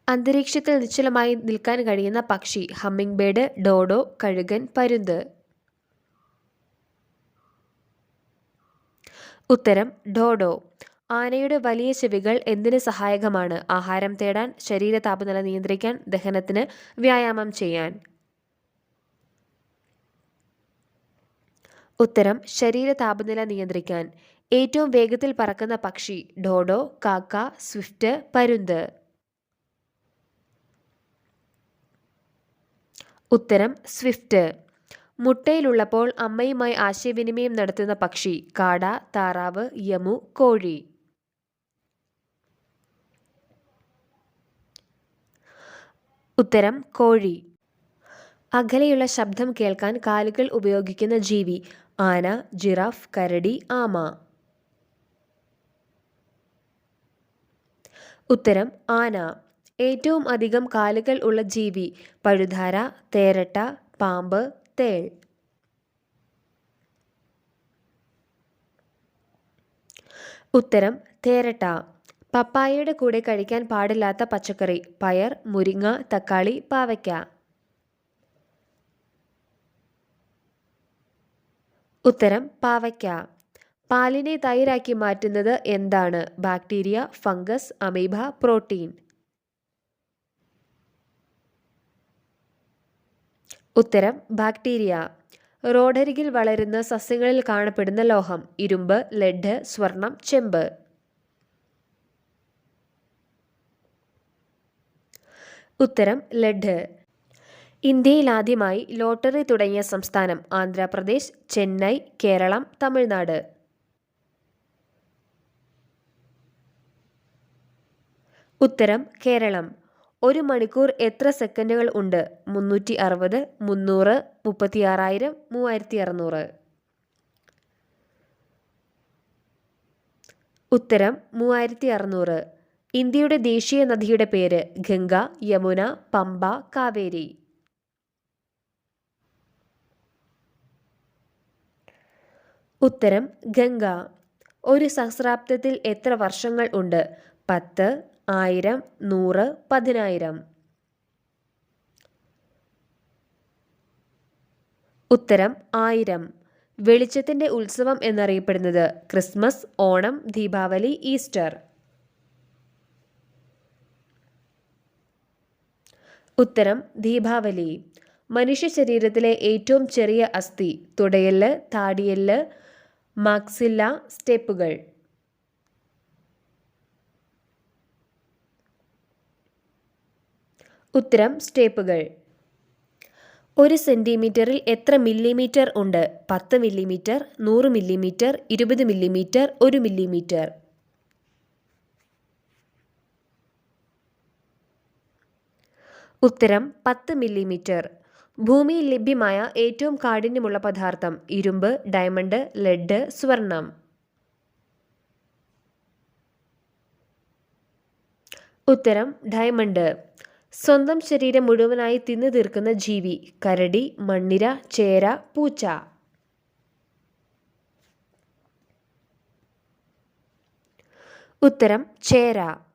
അന്തരീക്ഷത്തിൽ നിശ്ചലമായി നിൽക്കാൻ കഴിയുന്ന പക്ഷി. ഹമ്മിങ് ബേർഡ്, ഡോഡോ, കഴുകൻ, പരുന്ത്. ഉത്തരം ഡോഡോ. ആനയുടെ വലിയ ചെവികൾ എന്തിന് സഹായകമാണ്? ആഹാരം തേടാൻ, ശരീര താപനില നിയന്ത്രിക്കാൻ, ദഹനത്തിന്, വ്യായാമം ചെയ്യാൻ. ഉത്തരം ശരീര താപനില നിയന്ത്രിക്കാൻ. ഏറ്റവും വേഗത്തിൽ പറക്കുന്ന പക്ഷി. ഡോഡോ, കാക്ക, സ്വിഫ്റ്റ്, പരുന്ത്. ഉത്തരം സ്വിഫ്റ്റ്. മുട്ടയിലുള്ളപ്പോൾ അമ്മയുമായി ആശയവിനിമയം നടത്തുന്ന പക്ഷി. കാട, താറാവ്, യമു, കോഴി. ഉത്തരം കോഴി. അകലെയുള്ള ശബ്ദം കേൾക്കാൻ കാലുകൾ ഉപയോഗിക്കുന്ന ജീവി. ആന, ജിറാഫ്, കരടി, ആമ. ഉത്തരം ആന. ഏറ്റവും അധികം കാലുകൾ ഉള്ള ജീവി. പഴുതാര, തേരട്ട, പാമ്പ്, തേൾ. ഉത്തരം തേരട്ട. പപ്പായയുടെ കൂടെ കഴിക്കാൻ പാടില്ലാത്ത പച്ചക്കറി. പയർ, മുരിങ്ങ, തക്കാളി, പാവയ്ക്ക. ഉത്തരം പാവയ്ക്ക. പാലിനെ തൈരാക്കി മാറ്റുന്നത് എന്താണ്? Bacteria, fungus, amoeba, protein. ഉത്തരം ബാക്ടീരിയ. റോഡരികിൽ വളരുന്ന സസ്യങ്ങളിൽ കാണപ്പെടുന്ന ലോഹം. ഇരുമ്പ്, ലെഡ്, സ്വർണം, ചെമ്പ്. ഉത്തരം ലെഡ്. ഇന്ത്യയിൽ ആദ്യമായി ലോട്ടറി തുടങ്ങിയ സംസ്ഥാനം. ആന്ധ്രാപ്രദേശ്, ചെന്നൈ, കേരളം, തമിഴ്നാട്. ഉത്തരം കേരളം. ഒരു മണിക്കൂർ എത്ര സെക്കൻഡുകൾ ഉണ്ട്? 360, 300, 36,000, 3600. ഉത്തരം 3600. ഇന്ത്യയുടെ ദേശീയ നദിയുടെ പേര്. ഗംഗ, യമുന, പമ്പ, കാവേരി. ഉത്തരം ഗംഗ. ഒരു സഹസ്രാബ്ദത്തിൽ എത്ര വർഷങ്ങൾ ഉണ്ട്? 10, 1000, 100, 10,000. ഉത്തരം 1000. വെളിച്ചത്തിന്റെ ഉത്സവം എന്നറിയപ്പെടുന്നത്. Christmas, Onam, Deepavali, Easter. ഉത്തരം ദീപാവലി. മനുഷ്യ ശരീരത്തിലെ ഏറ്റവും ചെറിയ അസ്ഥി. തുടയെല്ല്, താടിയെല്ല്, മാക്സില്ല, സ്റ്റെപ്പുകൾ. ഉത്തരം സ്റ്റേപ്പുകൾ. ഒരു സെന്റിമീറ്ററിൽ എത്ര മില്ലിമീറ്റർ ഉണ്ട്? 10 മില്ലിമീറ്റർ, 100 മില്ലിമീറ്റർ, 20 മില്ലിമീറ്റർ, 1 മില്ലിമീറ്റർ. ഉത്തരം 10 മില്ലിമീറ്റർ. ഭൂമിയിൽ ലഭ്യമായ ഏറ്റവും കാഠിന്യമുള്ള പദാർത്ഥം. ഇരുമ്പ്, ഡയമണ്ട്, ലെഡ്, സ്വർണം. ഉത്തരം ഡയമണ്ട്. സ്വന്തം ശരീരം മുഴുവനായി തിന്നു തീർക്കുന്ന ജീവി. കരടി, മണ്ണിര, ചേര, പൂച്ച. ഉത്തരം ചേര.